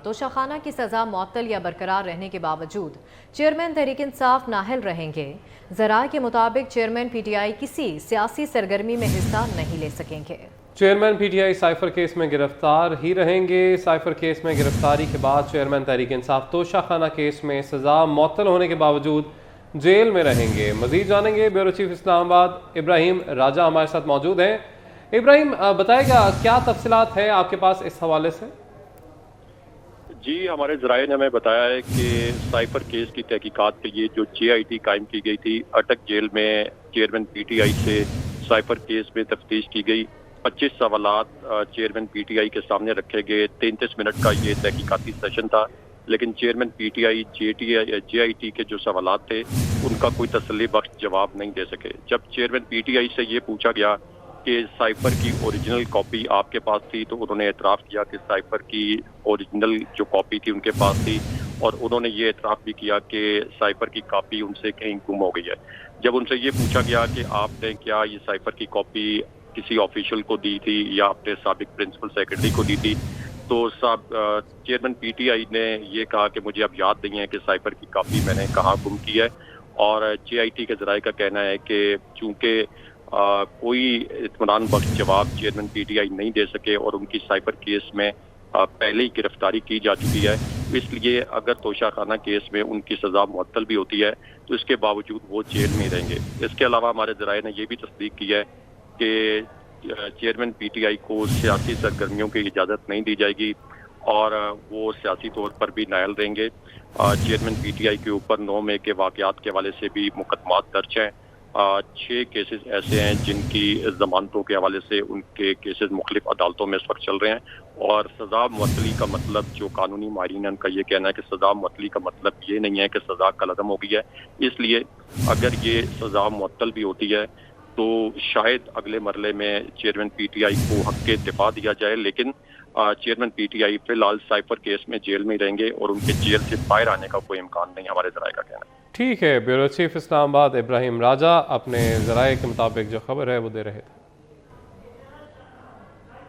तोशाखाना की सजा मुअत्तल या बरकरार रहने के बावजूद चेयरमैन तहरीक इंसाफ नाअहल रहेंगे। ज़राए के मुताबिक चेयरमैन PTI किसी सियासी सरगर्मी में हिस्सा नहीं ले सकेंगे। चेयरमैन PTI साइफर केस में गिरफ्तार ही रहेंगे। साइफर केस में गिरफ्तारी के बाद चेयरमैन तहरीक इंसाफ तोशाखाना केस में सजा मुअत्तल होने के बावजूद जेल में रहेंगे। मजीद जानेंगे ब्यूरो चीफ इस्लामाबाद इब्राहिम राजा हमारे साथ मौजूद हैं। इब्राहिम, बताएगा क्या तफसीलात है आपके पास इस हवाले से? जी, हमारे ज़राए ने हमें बताया है कि साइफर केस की तहकीकात के लिए जो JIT कायम की गई थी, अटक जेल में चेयरमैन PTI से साइफर केस में तफ्तीश की गई। 25 सवालात चेयरमैन PTI के सामने रखे गए। 33 मिनट का ये तहकीकाती सेशन था, लेकिन चेयरमैन PTI JIT के जो सवालात थे उनका कोई तसल्ली बख्श जवाब नहीं दे सके। जब चेयरमैन PTI से ये पूछा गया कि साइफर की ओरिजिनल कॉपी आपके पास थी, तो उन्होंने एतराफ़ किया कि साइफर की ओरिजिनल जो कॉपी थी उनके पास थी, और उन्होंने ये एतराफ़ भी किया कि साइफर की कॉपी उनसे कहीं गुम हो गई है। जब उनसे ये पूछा गया कि आपने क्या ये साइफर की कॉपी किसी ऑफिशियल को दी थी या अपने साबिक प्रिंसिपल सेक्रेटरी को दी थी, तो चेयरमैन PTI ने ये कहा कि मुझे अब याद नहीं है कि साइफर की कॉपी मैंने कहाँ गुम की है। और JIT के ज़राए का कहना है कि चूँकि कोई इत्मीनान बख्श जवाब चेयरमैन PTI नहीं दे सके और उनकी साइबर केस में पहले ही गिरफ्तारी की जा चुकी है, इसलिए अगर तोशाखाना केस में उनकी सज़ा मुअत्तल भी होती है तो इसके बावजूद वो जेल में रहेंगे। इसके अलावा हमारे ज़राए ने यह भी तस्दीक की है कि चेयरमैन PTI को सियासी सरगर्मियों की इजाज़त नहीं दी जाएगी और वो सियासी तौर पर भी नायल रहेंगे। चेयरमैन PTI के ऊपर 9 मई के वाक़यात के हवाले से भी मुकदमात दर्ज हैं। 6 केसेस ऐसे हैं जिनकी जमानतों के हवाले से उनके केसेस मुख्तलिफ अदालतों में इस वक्त चल रहे हैं, और सज़ा मुअत्तली का मतलब जो कानूनी माहिरीन उनका ये कहना है कि सज़ा मुअत्तली का मतलब ये नहीं है कि सज़ा कलअदम हो गई है। इसलिए अगर ये सज़ा मुअत्तल भी होती है तो शायद अगले मरले में चेयरमैन PTI को हक़ के दिफा दिया जाए, लेकिन चेयरमैन PTI फिलहाल साइफर केस में जेल में रहेंगे और उनके जेल से बाहर आने का कोई इम्कान नहीं, हमारे ज़राए का कहना है। ठीक है, ब्यूरो चीफ इस्लामाबाद इब्राहिम राजा अपने ज़राए के मुताबिक जो खबर है वो दे रहे थे।